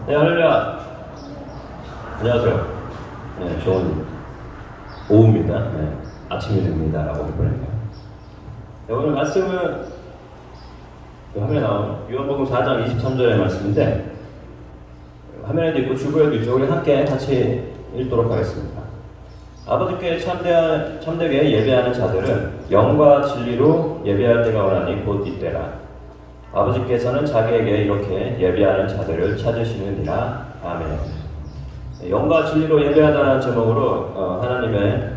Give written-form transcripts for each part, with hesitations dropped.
네, 할렐루야. 안녕하세요. 네, 좋은 오후입니다. 네, 아침 일입니다라고 해보니까. 네, 오늘 말씀은 화면에 나온 요한복음 4장 23절의 말씀인데, 화면에도 있고 주부에도 있죠. 우리 함께 같이 읽도록 하겠습니다. 아버지께 참되게 예배하는 자들은 영과 진리로 예배할 때가 오나니 곧 이때라. 아버지께서는 자기에게 이렇게 예배하는 자들을 찾으시느니라. 아멘. 영과 진리로 예배하다는 제목으로 하나님의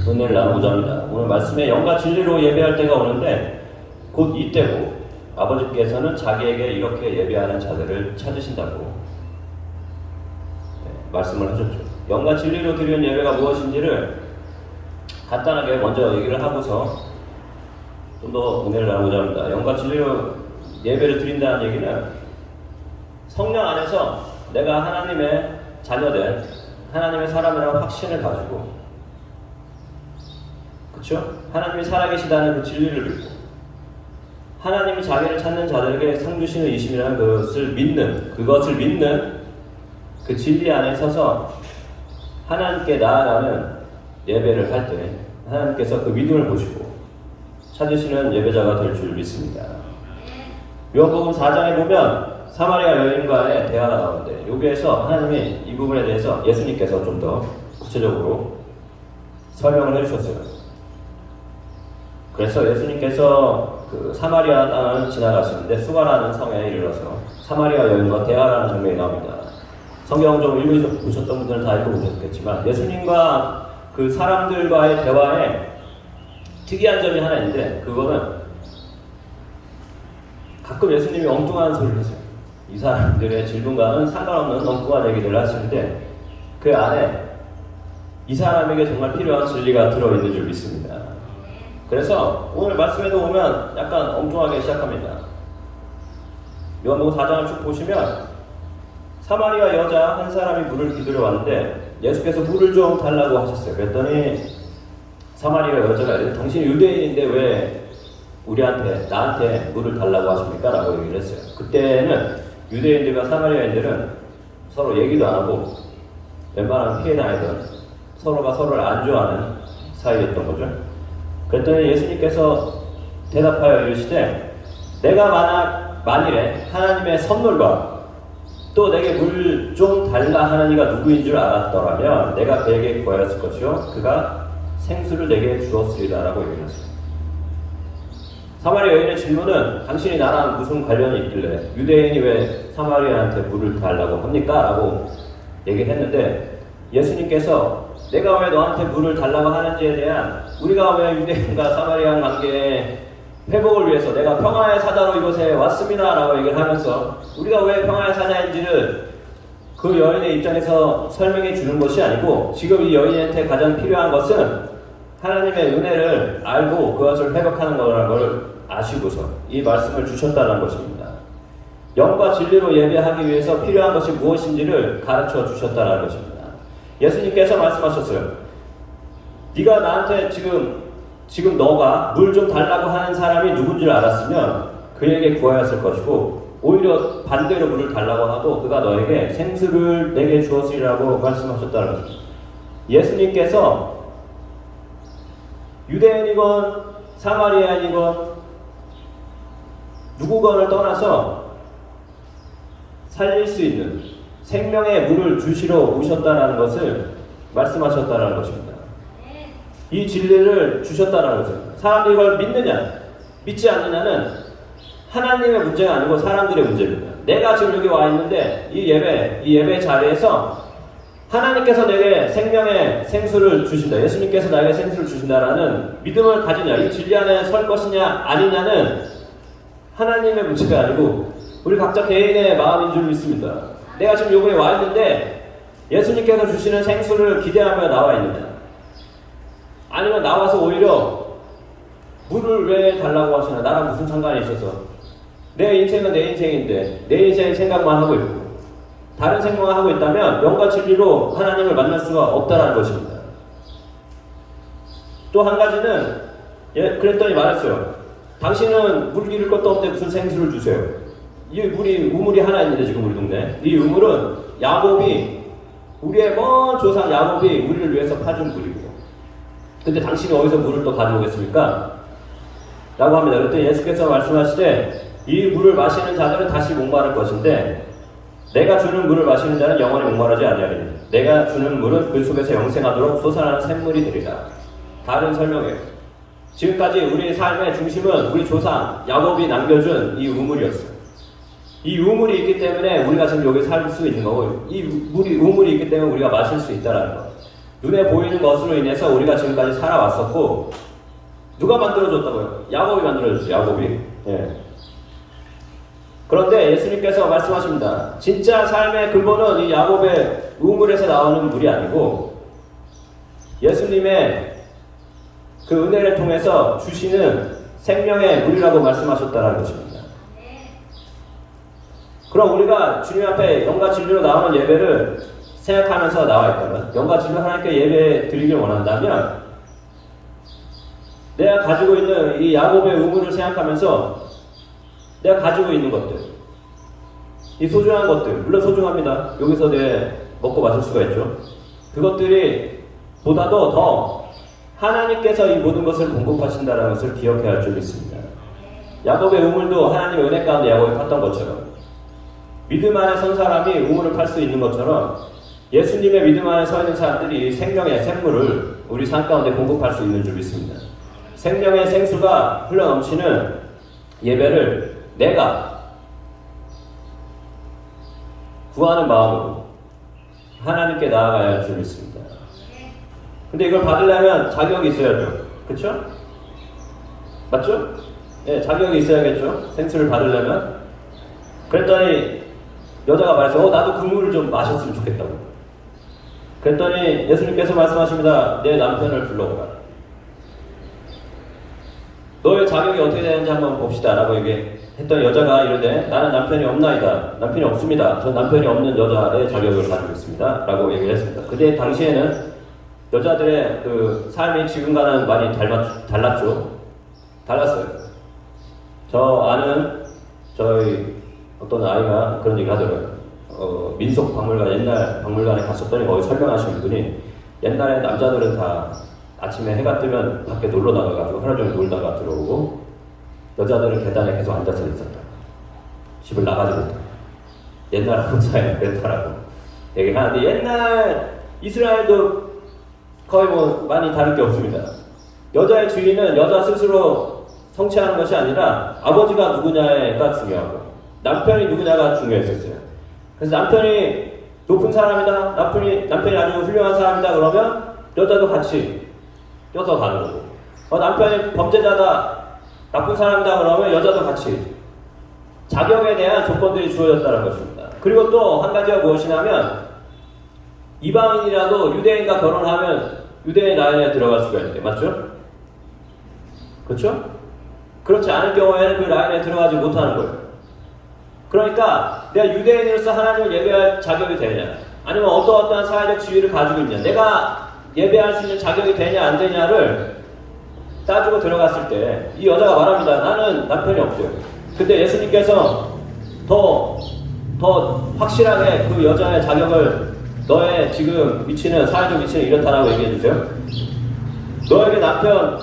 은혜를 나누고자 합니다. 오늘 말씀에 영과 진리로 예배할 때가 오는데 곧 이때고, 아버지께서는 자기에게 이렇게 예배하는 자들을 찾으신다고 말씀을 하셨죠. 영과 진리로 드리는 예배가 무엇인지를 간단하게 먼저 얘기를 하고서 좀 더 은혜를 나누고자 합니다. 영과 진리로 예배를 드린다는 얘기는 성령 안에서 내가 하나님의 자녀된 하나님의 사람이라는 확신을 가지고, 그렇죠? 하나님이 살아계시다는 그 진리를 믿고 하나님이 자기를 찾는 자들에게 상 주시는 이심이라는 그것을 믿는 그 진리 안에 서서 하나님께 나아가는 예배를 할 때 하나님께서 그 믿음을 보시고 찾으시는 예배자가 될 줄 믿습니다. 요한복음 4장에 보면 사마리아 여인과의 대화가 나오는데, 여기에서 하나님이 이 부분에 대해서 예수님께서 좀 더 구체적으로 설명을 해주셨어요. 그래서 예수님께서 그 사마리아 땅을 지나가시는데 수가라는 성에 이르러서 사마리아 여인과 대화하는 장면이 나옵니다. 성경 좀 읽어보셨던 분들은 다 읽어보셨겠지만, 예수님과 그 사람들과의 대화에 특이한 점이 하나 있는데, 그거는 가끔 예수님이 엉뚱한 소리를 하세요. 이 사람들의 질문과는 상관없는 엉뚱한 얘기들을 하시는데, 그 안에 이 사람에게 정말 필요한 진리가 들어있는 줄 믿습니다. 그래서 오늘 말씀에도 보면 약간 엉뚱하게 시작합니다. 요한복음 4장을 쭉 보시면 사마리아 여자 한 사람이 물을 기르러 왔는데 예수께서 물을 좀 달라고 하셨어요. 그랬더니 사마리아 여자가 이랬는데, 당신이 유대인인데 왜 나한테 물을 달라고 하십니까? 라고 얘기를 했어요. 그때는 유대인들과 사마리아인들은 서로 얘기도 안 하고 웬만하면 피해 다니던, 서로가 서로를 안 좋아하는 사이였던 거죠. 그랬더니 예수님께서 대답하여 이르시되, 내가 만일에 하나님의 선물과 또 내게 물 좀 달라 하는 이가 누구인 줄 알았더라면 내가 그에게 구하였을 것이요 그가 생수를 내게 주었으리라 라고 얘기했어요. 사마리아 여인의 질문은 당신이 나랑 무슨 관련이 있길래 유대인이 왜 사마리아한테 물을 달라고 합니까? 라고 얘기를 했는데, 예수님께서 내가 왜 너한테 물을 달라고 하는지에 대한, 우리가 왜 유대인과 사마리아 관계의 회복을 위해서 내가 평화의 사자로 이곳에 왔습니다 라고 얘기를 하면서 우리가 왜 평화의 사자인지를 그 여인의 입장에서 설명해 주는 것이 아니고, 지금 이 여인한테 가장 필요한 것은 하나님의 은혜를 알고 그것을 회복하는 거라는 걸 아시고서 이 말씀을 주셨다는 것입니다. 영과 진리로 예배하기 위해서 필요한 것이 무엇인지를 가르쳐 주셨다는 것입니다. 예수님께서 말씀하셨어요. 네가 나한테 지금 너가 물 좀 달라고 하는 사람이 누군지 알았으면 그에게 구하였을 것이고, 오히려 반대로 물을 달라고 하고 그가 너에게 생수를 내게 주었으리라고 말씀하셨다는 것입니다. 예수님께서 유대인이건 사마리아인이건 누구건을 떠나서 살릴 수 있는 생명의 물을 주시러 오셨다는 것을 말씀하셨다는 것입니다. 이 진리를 주셨다는 것은 사람들이 이걸 믿느냐 믿지 않느냐는 하나님의 문제가 아니고 사람들의 문제입니다. 내가 지금 여기 와 있는데 이 예배 자리에서 하나님께서 내게 생명의 생수를 주신다, 예수님께서 나에게 생수를 주신다라는 믿음을 가지냐, 이 진리 안에 설 것이냐 아니냐는 하나님의 문제가 아니고 우리 각자 개인의 마음인 줄 믿습니다. 내가 지금 여기에 와 있는데 예수님께서 주시는 생수를 기대하며 나와 있느냐, 아니면 나와서 오히려 물을 왜 달라고 하시나, 나랑 무슨 상관이 있어서, 내 인생은 내 인생인데 내 인생 생각만 하고 있고 다른 생각만 하고 있다면 영과 진리로 하나님을 만날 수가 없다는 것입니다. 또 한 가지는 그랬더니 말했어요. 당신은 물 기를 것도 없는데 무슨 생수를 주세요. 이 우물이 하나 있는데 지금 우리 동네. 이 우물은 야곱이 우리의 먼 조상 야곱이 우리를 위해서 파준 물이고. 근데 당신이 어디서 물을 또 가져오겠습니까? 라고 합니다. 그때 예수께서 말씀하시되 이 물을 마시는 자들은 다시 목마를 것인데 내가 주는 물을 마시는 자는 영원히 목마르지 아니하리니 내가 주는 물은 그 속에서 영생하도록 솟아나는 샘물이 되리라. 다른 설명이에요. 지금까지 우리의 삶의 중심은 우리 조상 야곱이 남겨준 이 우물이었어요. 이 우물이 있기 때문에 우리가 지금 여기 살 수 있는 거고 이 우물이 있기 때문에 우리가 마실 수 있다는 거. 눈에 보이는 것으로 인해서 우리가 지금까지 살아왔었고 누가 만들어줬다고요? 야곱이 만들어줬어요. 야곱이. 예. 그런데 예수님께서 말씀하십니다. 진짜 삶의 근본은 이 야곱의 우물에서 나오는 물이 아니고 예수님의 그 은혜를 통해서 주시는 생명의 물이라고 말씀하셨다는 것입니다. 그럼 우리가 주님 앞에 영과 진리로 나오는 예배를 생각하면서 나와 있다면, 영과 진리로 하나님께 예배 드리길 원한다면 내가 가지고 있는 이 야곱의 우물을 생각하면서 내가 가지고 있는 것들, 이 소중한 것들, 물론 소중합니다. 여기서 먹고 마실 수가 있죠. 그것들이 보다도 더 하나님께서 이 모든 것을 공급하신다는 것을 기억해야 할 줄 믿습니다. 야곱의 우물도 하나님의 은혜 가운데 야곱이 팠던 것처럼, 믿음 안에 선 사람이 우물을 팔 수 있는 것처럼 예수님의 믿음 안에 서 있는 사람들이 생명의 샘물을 우리 삶 가운데 공급할 수 있는 줄 믿습니다. 생명의 생수가 흘러넘치는 예배를 내가 구하는 마음으로 하나님께 나아가야 할 줄 믿습니다. 근데 이걸 받으려면 자격이 있어야죠. 그쵸? 맞죠? 예, 자격이 있어야겠죠. 생수를 받으려면. 그랬더니 여자가 말해서 나도 그 물을 좀 마셨으면 좋겠다고. 그랬더니 예수님께서 말씀하십니다. 내 남편을 불러오라. 너의 자격이 어떻게 되는지 한번 봅시다 라고 얘기했던 여자가 이러되 나는 남편이 없나이다. 남편이 없습니다. 전 남편이 없는 여자의 자격을 가지고 있습니다 라고 얘기를 했습니다. 그때 당시에는 여자들의 그 삶이 지금과는 많이 달랐죠. 달랐어요. 저 아는 저희 어떤 아이가 그런 얘기 하더라고요. 민속 박물관, 옛날 박물관에 갔었더니 거기 설명하시는 분이 옛날에 남자들은 다 아침에 해가 뜨면 밖에 놀러 나가가지고 하루 종일 놀다가 들어오고 여자들은 계단에 계속 앉아서 있었다. 집을 나가지 못하고. 옛날 혼자에 그랬다라고 얘기하는데 옛날 이스라엘도 거의 많이 다를 게 없습니다. 여자의 주인은 여자 스스로 성취하는 것이 아니라 아버지가 누구냐가 중요하고 남편이 누구냐가 중요했었어요. 그래서 남편이 높은 사람이다, 남편이 아주 훌륭한 사람이다 그러면 여자도 같이 껴서 가는 거고, 남편이 범죄자다, 나쁜 사람이다 그러면 여자도 같이. 자격에 대한 조건들이 주어졌다는 것입니다. 그리고 또 한 가지가 무엇이냐면 이방인이라도 유대인과 결혼하면 유대인 라인에 들어갈 수가 있는데, 맞죠? 그렇죠? 그렇지 않을 경우에는 그 라인에 들어가지 못하는 거예요. 그러니까 내가 유대인으로서 하나님을 예배할 자격이 되냐, 아니면 어떠한 사회적 지위를 가지고 있냐, 내가 예배할 수 있는 자격이 되냐 안 되냐를 따지고 들어갔을 때 이 여자가 말합니다. 나는 남편이 없대요. 근데 예수님께서 더 확실하게 그 여자의 자격을, 너의 지금 위치는, 사회적 위치는 이렇다라고 얘기해 주세요. 너에게 남편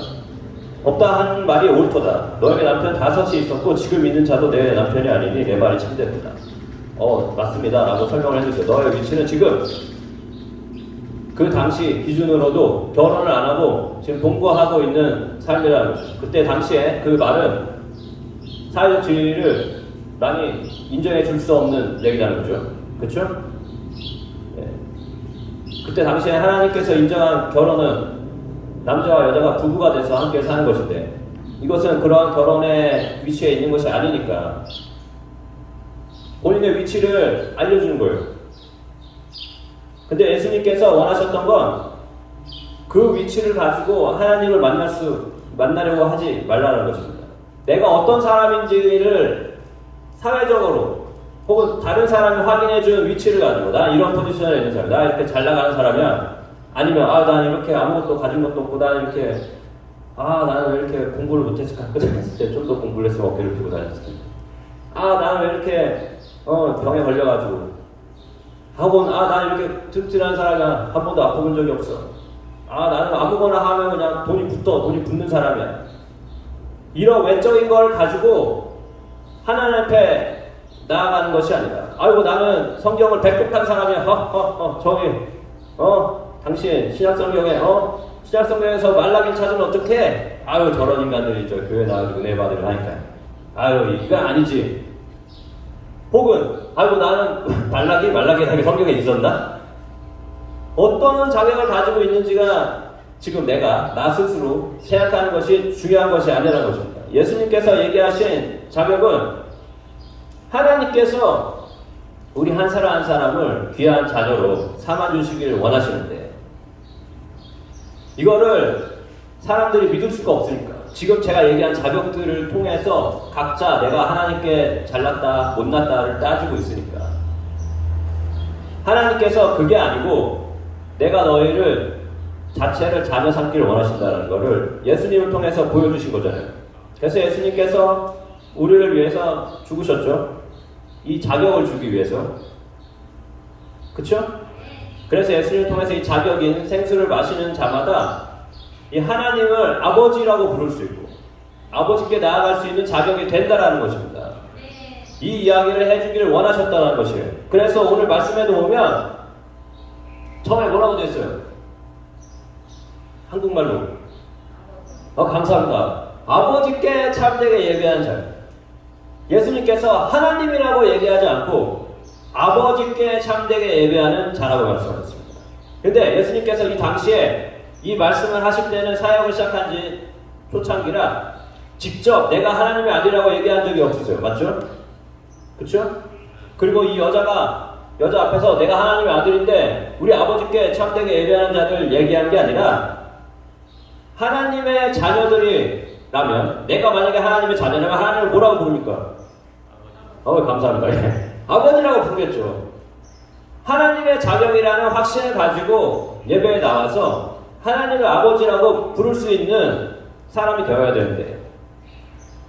없다 하는 말이 옳도다. 너에게 남편 5이 있었고 지금 있는 자도 내 남편이 아니니 내 말이 참되도다. 맞습니다 라고 설명을 해주세요. 너의 위치는 지금 그 당시 기준으로도 결혼을 안 하고 지금 동거하고 있는 삶이라는 거죠. 그때 당시에 그 말은 사회적 지위를 많이 인정해 줄 수 없는 얘기라는 거죠. 그렇죠? 네. 그때 당시에 하나님께서 인정한 결혼은 남자와 여자가 부부가 돼서 함께 사는 것인데, 이것은 그러한 결혼의 위치에 있는 것이 아니니까 본인의 위치를 알려주는 거예요. 근데 예수님께서 원하셨던 건 그 위치를 가지고 하나님을 만나려고 하지 말라는 것입니다. 내가 어떤 사람인지를 사회적으로 혹은 다른 사람이 확인해주는 위치를 가지고, 나 이런 포지션에 있는 사람, 나 이렇게 잘 나가는 사람이야, 아니면 난 이렇게 아무것도 가진 것도 없고 나는 이렇게 나는 왜 이렇게 공부를 못했을까, 그때 했을 때 좀 더 공부를 했으면 어깨를 펴고 다녔을 텐데, 나는 왜 이렇게 병에 걸려가지고, 혹은 나는 이렇게 튼튼한 사람이야. 한 번도 아파본 적이 없어. 나는 아무거나 하면 그냥 돈이 붙는 사람이야. 이런 외적인 걸 가지고 하나님 앞에 나아가는 것이 아니라, 아이고 나는 성경을 백독한 사람이야. 당신 신약성경에서 말라긴 찾으면 어떡해? 아유 저런 인간들이 저 교회 나가지고 은혜 받으려 하니까. 아유 이건 아니지. 혹은 아이고 나는 말라기라는 게 성경에 있었나? 어떤 자격을 가지고 있는지가 지금 나 스스로 생각하는 것이 중요한 것이 아니라는 것입니다. 예수님께서 얘기하신 자격은 하나님께서 우리 한 사람 한 사람을 귀한 자녀로 삼아주시길 원하시는데, 이거를 사람들이 믿을 수가 없으니까 지금 제가 얘기한 자격들을 통해서 각자 내가 하나님께 잘났다 못났다를 따지고 있으니까, 하나님께서 그게 아니고 내가 너희를 자체를 자녀 삼기를 원하신다는 것을 예수님을 통해서 보여주신 거잖아요. 그래서 예수님께서 우리를 위해서 죽으셨죠. 이 자격을 주기 위해서. 그쵸? 그래서 예수님을 통해서 이 자격인 생수를 마시는 자마다 이 하나님을 아버지라고 부를 수 있고 아버지께 나아갈 수 있는 자격이 된다라는 것입니다. 이 이야기를 해주기를 원하셨다는 것이에요. 그래서 오늘 말씀에도 보면 처음에 뭐라고 되어 있어요? 한국말로. 감사합니다. 아버지께 참되게 예배하는 자. 예수님께서 하나님이라고 얘기하지 않고 아버지께 참되게 예배하는 자라고 말씀하셨습니다. 근데 예수님께서 이 당시에 이 말씀을 하실 때는 사역을 시작한 지 초창기라 직접 내가 하나님의 아들이라고 얘기한 적이 없었어요. 맞죠? 그쵸? 그리고 이 여자 앞에서 내가 하나님의 아들인데 우리 아버지께 참되게 예배하는 자들 얘기한 게 아니라 하나님의 자녀들이라면, 내가 만약에 하나님의 자녀라면 하나님을 뭐라고 부릅니까? 감사합니다. 아버지라고 부르겠죠. 하나님의 자격이라는 확신을 가지고 예배에 나와서 하나님을 아버지라고 부를 수 있는 사람이 되어야 되는데,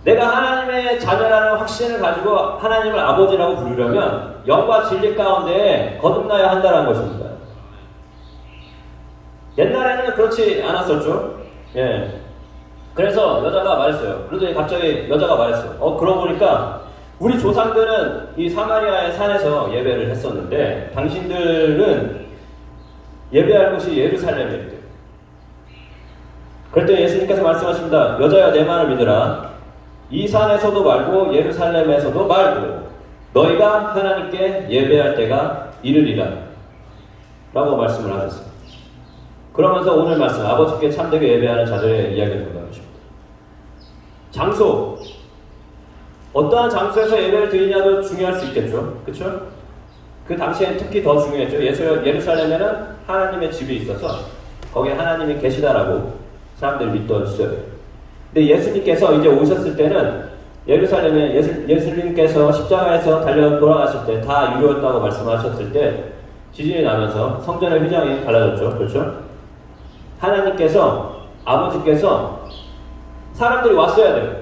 내가 하나님의 자녀라는 확신을 가지고 하나님을 아버지라고 부르려면 영과 진리 가운데 거듭나야 한다는 것입니다. 옛날에는 그렇지 않았었죠. 예. 그래서 여자가 말했어요. 그러더니 갑자기 여자가 말했어. 그러고 보니까 우리 조상들은 이 사마리아의 산에서 예배를 했었는데 당신들은 예배할 곳이 예루살렘이었대요. 그럴 때 예수님께서 말씀하십니다. 여자야 내 말을 믿으라. 이 산에서도 말고 예루살렘에서도 말고 너희가 하나님께 예배할 때가 이르리라 라고 말씀을 하셨습니다. 그러면서 오늘 말씀 아버지께 참되게 예배하는 자들의 이야기를 보는 것입니다. 장소, 어떠한 장소에서 예배를 드리냐도 중요할 수 있겠죠. 그렇죠? 그 당시엔 특히 더 중요했죠. 예루살렘에는 하나님의 집이 있어서 거기에 하나님이 계시다라고 사람들이 믿던 시절이에요. 근데 예수님께서 이제 오셨을 때는 예루살렘에 예수님께서 십자가에서 달려 돌아가실 때 다 이루었다고 말씀하셨을 때 지진이 나면서 성전의 휘장이 갈라졌죠. 그렇죠? 하나님께서, 아버지께서 사람들이 왔어야 돼요.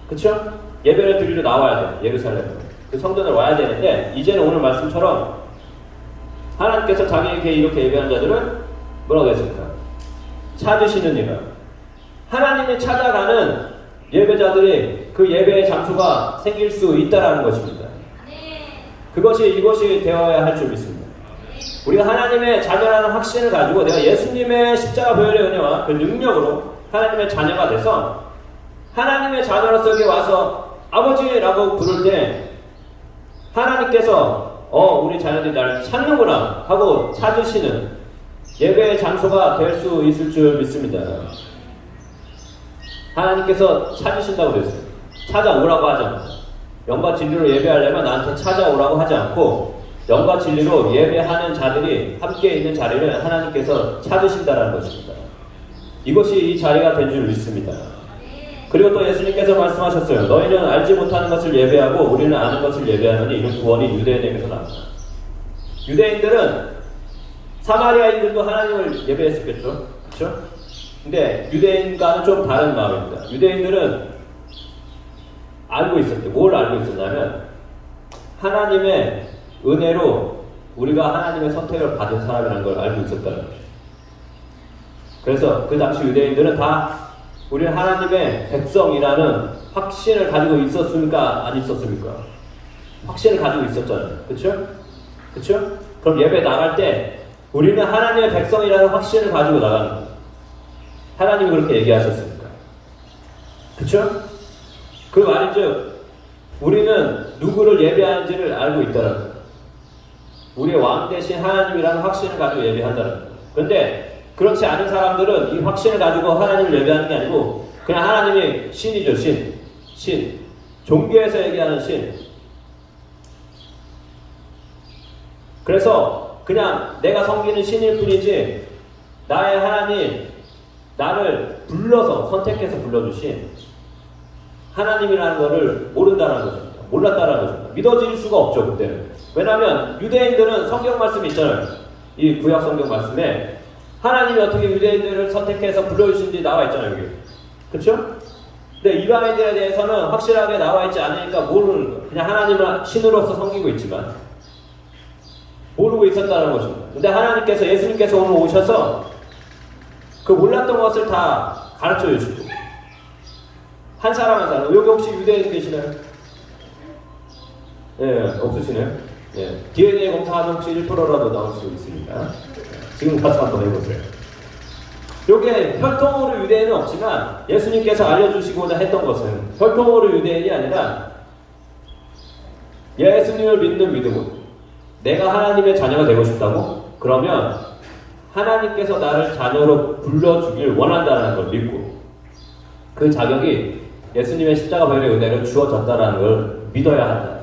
그쵸? 예배를 드리러 나와야 돼요. 예루살렘에. 그 성전을 와야 되는데, 이제는 오늘 말씀처럼 하나님께서 자기에게 이렇게 예배한 자들은 뭐라고 했습니까? 찾으시는 이라. 하나님이 찾아가는 예배자들이 그 예배의 장소가 생길 수 있다라는 것입니다. 이것이 되어야 할 줄 믿습니다. 우리가 하나님의 자녀라는 확신을 가지고 내가 예수님의 십자가 보혈의 은혜와 그 능력으로 하나님의 자녀가 돼서 하나님의 자녀로서 여기 와서 아버지라고 부를 때 하나님께서 우리 자녀들이 나를 찾는구나 하고 찾으시는 예배의 장소가 될 수 있을 줄 믿습니다. 하나님께서 찾으신다고 그랬어요. 찾아오라고 하지 않고, 영과 진리로 예배하려면 나한테 찾아오라고 하지 않고 영과 진리로 예배하는 자들이 함께 있는 자리를 하나님께서 찾으신다는 것입니다. 이것이 이 자리가 된 줄 믿습니다. 그리고 또 예수님께서 말씀하셨어요. 너희는 알지 못하는 것을 예배하고 우리는 아는 것을 예배하느니 이는 구원이 유대인에게서 나온다. 유대인들은 사마리아인들도 하나님을 예배했었겠죠. 그렇죠? 근데 유대인과는 좀 다른 마음입니다. 유대인들은 알고 있었대요. 뭘 알고 있었냐면 하나님의 은혜로 우리가 하나님의 선택을 받은 사람이라는 걸 알고 있었다는 거죠. 그래서 그 당시 유대인들은 다 우리는 하나님의 백성이라는 확신을 가지고 있었습니까? 안 있었습니까? 확신을 가지고 있었잖아요. 그쵸? 그쵸? 그럼 예배 나갈 때 우리는 하나님의 백성이라는 확신을 가지고 나가는 거예요. 하나님이 그렇게 얘기하셨으니까. 그쵸? 그 말인즉 우리는 누구를 예배하는지를 알고 있다는 거예요. 우리의 왕 대신 하나님이라는 확신을 가지고 예배한다는 거예요. 그런데 그렇지 않은 사람들은 이 확신을 가지고 하나님을 예배하는 게 아니고 그냥 하나님이 신이죠. 신. 종교에서 얘기하는 신. 그래서 그냥 내가 섬기는 신일 뿐이지 나의 하나님, 나를 불러서 선택해서 불러주신 하나님이라는 것을 모른다는 것입니다. 몰랐다는 것입니다. 믿어질 수가 없죠. 그때는. 왜냐하면 유대인들은 성경 말씀이 있잖아요. 이 구약 성경 말씀에 하나님이 어떻게 유대인들을 선택해서 불러주신지 나와 있잖아요. 여기. 그렇죠? 근데 이방인들에 대해서는 확실하게 나와 있지 않으니까 모르는 거예요. 그냥 하나님을 신으로서 섬기고 있지만 모르고 있었다는 것입니다. 근데 하나님께서 예수님께서 오늘 오셔서 그 몰랐던 것을 다 가르쳐 주시고 한 사람 한 사람. 여기 혹시 유대인 계시나요? 예, 없으시네요. 예, DNA 검사하면 혹시 1%라도 나올 수 있으니까 지금 가서 한번 해보세요. 여기에 혈통으로 유대인은 없지만 예수님께서 알려주시고자 했던 것은 혈통으로 유대인이 아니라 예수님을 믿는 믿음으로 내가 하나님의 자녀가 되고 싶다고? 그러면 하나님께서 나를 자녀로 불러주길 원한다는 걸 믿고 그 자격이 예수님의 십자가별의 은혜로 주어졌다는 걸 믿어야 한다.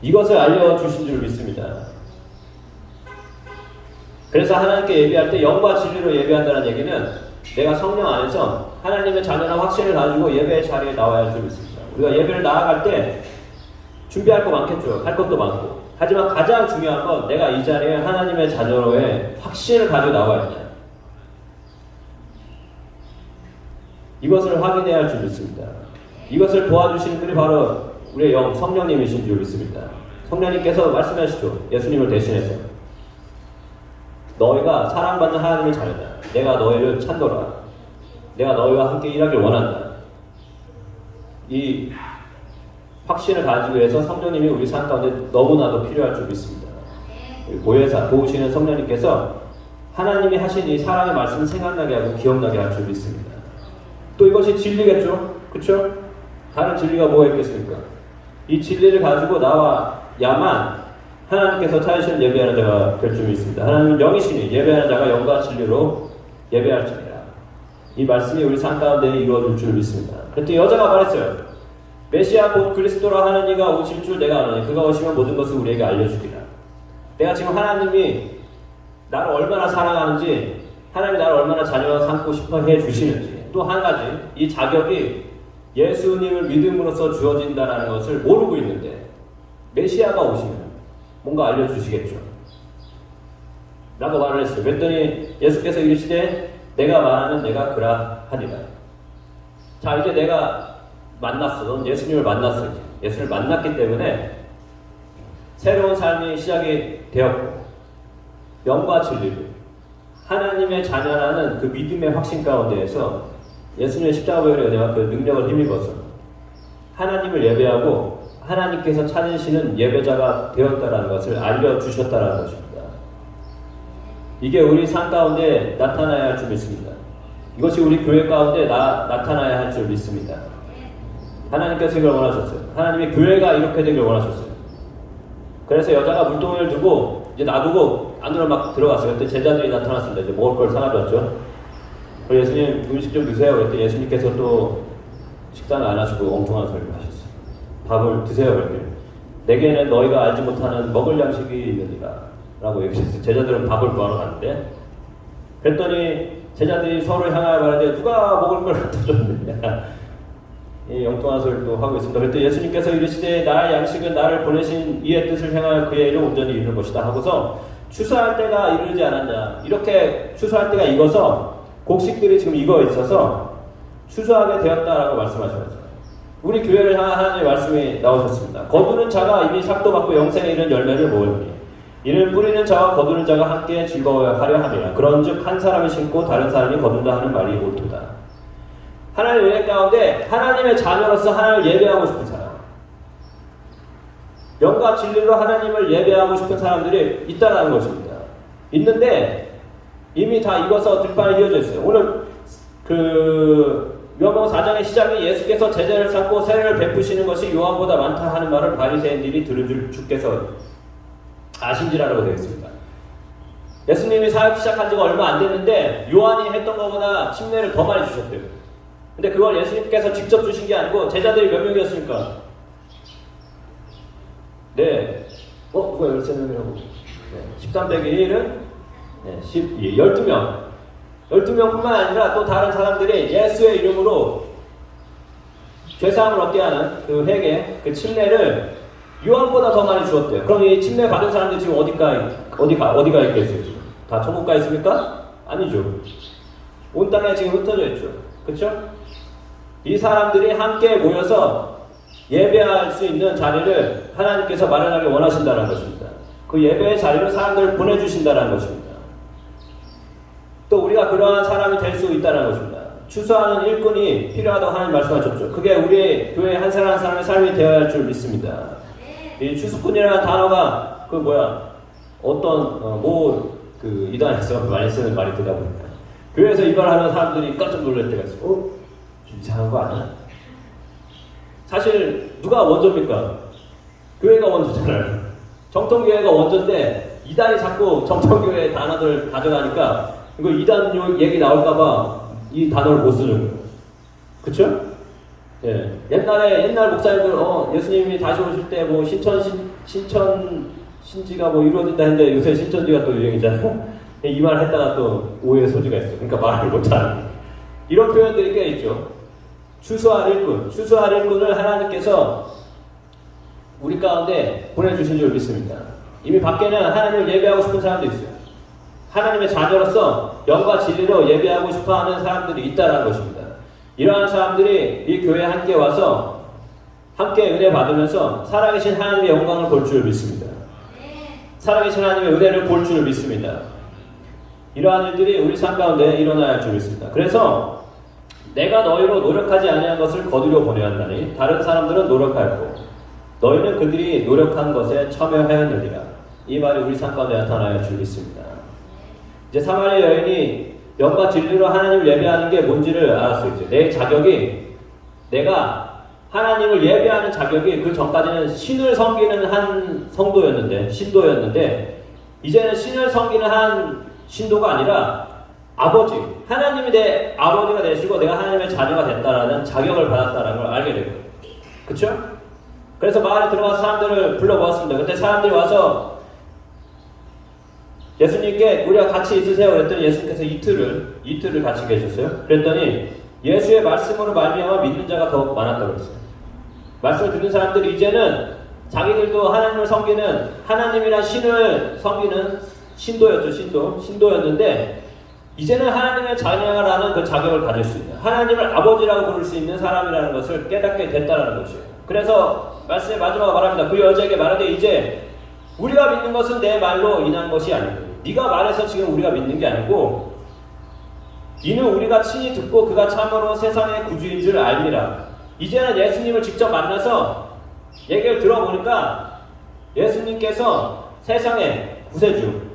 이것을 알려주신 줄 믿습니다. 그래서 하나님께 예배할 때 영과 진리로 예배한다는 얘기는 내가 성령 안에서 하나님의 자녀나 확신을 가지고 예배의 자리에 나와야 할 줄 믿습니다. 우리가 예배를 나아갈 때 준비할 거 많겠죠. 할 것도 많고. 하지만 가장 중요한 건 내가 이 자리에 하나님의 자녀로의 확신을 가지고 나와야 한다. 이것을 확인해야 할 줄 믿습니다. 이것을 도와주시는 분이 바로 우리의 영 성령님이신 줄 믿습니다. 성령님께서 말씀하시죠. 예수님을 대신해서 너희가 사랑받는 하나님의 자녀다. 내가 너희를 찾노라. 내가 너희와 함께 일하길 원한다. 이 확신을 가지고 해서 성령님이 우리 삶 가운데 너무나도 필요할 줄 믿습니다. 보혜사, 도우시는 성령님께서 하나님이 하신 이 사랑의 말씀을 생각나게 하고 기억나게 할 줄 믿습니다. 또 이것이 진리겠죠? 그렇죠? 다른 진리가 뭐가 있겠습니까? 이 진리를 가지고 나와야만 하나님께서 찾으시는 예배하는 자가 될 줄 믿습니다. 하나님은 영이시니 예배하는 자가 영과 진리로 예배할지니라. 이 말씀이 우리 삶 가운데 이루어질 줄 믿습니다. 그때 여자가 말했어요. 메시아 곧 그리스도라 하는 이가 오실 줄 내가 아노니 그가 오시면 모든 것을 우리에게 알려주리라. 내가 지금 하나님이 나를 얼마나 사랑하는지 하나님이 나를 얼마나 자녀와 삼고 싶어 해주시는지 또 한 가지 이 자격이 예수님을 믿음으로써 주어진다는 것을 모르고 있는데 메시아가 오시면 뭔가 알려주시겠죠. 라고 말을 했어요. 그랬더니 예수께서 이르시되 내가 말하는 내가 그라 하니라. 자 이제 내가 만났어. 넌 예수님을 만났어. 예수를 만났기 때문에 새로운 삶이 시작이 되었고 영과 진리로 하나님의 자녀라는 그 믿음의 확신 가운데에서 예수님의 십자가의 은혜와 그 능력을 힘입어서 하나님을 예배하고 하나님께서 찾으시는 예배자가 되었다는 것을 알려주셨다는 것입니다. 이게 우리 삶 가운데 나타나야 할 줄 믿습니다. 이것이 우리 교회 가운데 나타나야 할 줄 믿습니다. 하나님께서 이걸 원하셨어요. 하나님이 교회가 이렇게 되길 원하셨어요. 그래서 여자가 물동이를 두고 이제 놔두고 안으로 막 들어갔어요. 그때 제자들이 나타났습니다. 이제 먹을 걸 사가져왔죠. 예수님 음식 좀 드세요. 그랬더니 예수님께서 또 식사는 안 하시고 엉뚱한 소리를 하셨어요. 밥을 드세요. 그랬더니 내게는 너희가 알지 못하는 먹을 양식이 있느니라 라고 얘기했어요. 제자들은 밥을 구하러 갔는데 그랬더니 제자들이 서로 향하여 말하되 누가 먹을 걸 갖다 줬느냐 이 엉뚱한 소리를 또 하고 있습니다. 그랬더니 예수님께서 이르시되 나의 양식은 나를 보내신 이의 뜻을 행하여 그의 일을 온전히 이루는 것이다 하고서 추수할 때가 이르지 않았냐. 이렇게 추수할 때가 익어서 곡식들이 지금 익어 있어서 추수하게 되었다라고 말씀하셨어요. 우리 교회를 향한 하나님의 말씀이 나오셨습니다. 거두는 자가 이미 삭도 받고 영생에 이른 열매를 모으니 이를 뿌리는 자와 거두는 자가 함께 즐거워하려 함이라. 그런즉 한 사람이 심고 다른 사람이 거둔다 하는 말이 옳도다. 하나님의 은혜 가운데 하나님의 자녀로서 하나님을 예배하고 싶은 사람, 영과 진리로 하나님을 예배하고 싶은 사람들이 있다는 것입니다. 있는데 이미 다 익어서 들판에 휘어져 있어요. 오늘 요한복음 4장의 시작이 예수께서 제자를 삼고 세례를 베푸시는 것이 요한보다 많다 하는 말을 바리새인들이 들은 줄 주께서 아신지라라고 되어 있습니다. 예수님이 사역 시작한 지가 얼마 안 됐는데 요한이 했던 것보다 침례를 더 많이 주셨대요. 근데 그걸 예수님께서 직접 주신 게 아니고 제자들이 몇 명이었습니까? 네. 누가 13명이라고? 네. 13 빼기 1은? 네. 12명. 12명뿐만 아니라 또 다른 사람들이 예수의 이름으로 죄사함을 얻게 하는 그 회개, 그 침례를 요한보다 더 많이 주었대요. 그럼 이 침례 받은 사람들 지금 어디가 있겠어요? 지금? 다 천국 가 있습니까? 아니죠. 온 땅에 지금 흩어져 있죠. 그렇죠? 이 사람들이 함께 모여서 예배할 수 있는 자리를 하나님께서 마련하기 원하신다는 것입니다. 그 예배의 자리로 사람들을 보내주신다는 것입니다. 또 우리가 그러한 사람이 될 수 있다는 것입니다. 추수하는 일꾼이 필요하다고 하나님 말씀하셨죠. 그게 우리 교회 한 사람 한 사람의 삶이 되어야 할 줄 믿습니다. 이 추수꾼이라는 단어가 이단에서 많이 쓰는 말이 되다 보니까 교회에서 이 말을 하는 사람들이 깜짝 놀랄 때가 있어요. 좀 이상한 거 아니야? 사실 누가 원조입니까? 교회가 원조잖아요. 정통교회가 원조인데 이단이 자꾸 정통교회 단어들을 가져가니까 이거 이단 얘기 나올까봐 이 단어를 못 쓰는 거예요. 그쵸? 예. 옛날 목사님들, 예수님이 다시 오실 때 신지가 이루어진다 했는데 요새 신천지가 또 유행이잖아요. 이 말 했다가 또 오해의 소지가 있어요. 그러니까 말을 못하는. 이런 표현들이 꽤 있죠. 추수할 일꾼을 하나님께서 우리 가운데 보내주신 줄 믿습니다. 이미 밖에는 하나님을 예배하고 싶은 사람도 있어요. 하나님의 자녀로서 영과 진리로 예배하고 싶어하는 사람들이 있다는 것입니다. 이러한 사람들이 이 교회에 함께 와서 함께 은혜 받으면서 살아계신 하나님의 영광을 볼 줄 믿습니다. 살아계신 하나님의 은혜를 볼 줄 믿습니다. 이러한 일들이 우리 삶 가운데 일어나야 할 줄 믿습니다. 그래서 내가 너희로 노력하지 아니한 것을 거두려 보내야 한다니 다른 사람들은 노력하였고 너희는 그들이 노력한 것에 참여하였느니라. 이 말이 우리 삶 가운데 나타나야 할 줄 믿습니다. 이제 사마리아 여인이 영과 진리로 하나님을 예배하는 게 뭔지를 알았어요. 이제 내 자격이 내가 하나님을 예배하는 자격이 그 전까지는 신을 섬기는 한 신도였는데 이제는 신을 섬기는 한 신도가 아니라 아버지, 하나님이 내 아버지가 되시고 내가 하나님의 자녀가 됐다라는 자격을 받았다는 걸 알게 되고요. 그쵸? 그래서 마을에 들어가서 사람들을 불러보았습니다. 그때 사람들이 와서 예수님께 우리가 같이 있으세요 그랬더니 예수님께서 이틀을 같이 계셨어요. 그랬더니 예수의 말씀으로 말미암아 믿는 자가 더 많았다고 그랬어요. 말씀을 듣는 사람들이 이제는 자기들도 하나님을 섬기는 하나님이란 신을 섬기는 신도였는데 이제는 하나님의 자녀라는 그 자격을 가질 수 있는 하나님을 아버지라고 부를 수 있는 사람이라는 것을 깨닫게 됐다는 것이에요. 그래서 말씀의 마지막으로 말합니다. 그 여자에게 말하되 이제 우리가 믿는 것은 내 말로 인한 것이 아니고 네가 말해서 지금 우리가 믿는 게 아니고 이는 우리가 친히 듣고 그가 참으로 세상의 구주인 줄 알미라. 이제는 예수님을 직접 만나서 얘기를 들어보니까 예수님께서 세상의 구세주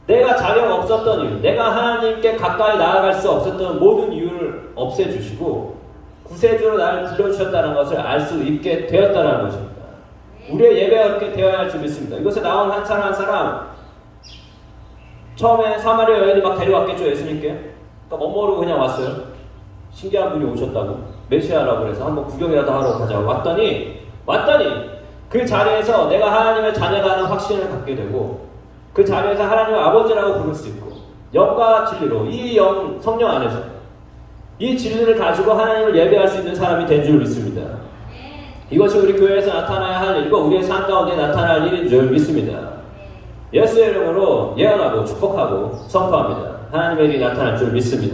내가 자격 없었던 이유, 내가 하나님께 가까이 나아갈 수 없었던 모든 이유를 없애주시고 구세주로 나를 불러주셨다는 것을 알 수 있게 되었다는 것입니다. 우리의 예배가 그렇게 되어야 할 줄 믿습니다. 이것에 나온 한 사람 한 사람 처음에 사마리아 여인이 막 데려왔겠죠. 예수님께. 그러니까 못 모르고 그냥 왔어요. 신기한 분이 오셨다고 메시아라고 그래서 한번 구경이라도 하러 가자고 왔더니 그 자리에서 내가 하나님의 자녀가 하는 확신을 갖게 되고 그 자리에서 하나님의 아버지라고 부를 수 있고 영과 진리로 이 성령 안에서 이 진리를 가지고 하나님을 예배할 수 있는 사람이 된 줄 믿습니다. 이것이 우리 교회에서 나타나야 할 일이고 우리의 삶 가운데 나타날 일인 줄 믿습니다. 예수의 이름으로 예언하고 축복하고 선포합니다. 하나님의 일이 나타날 줄 믿습니다.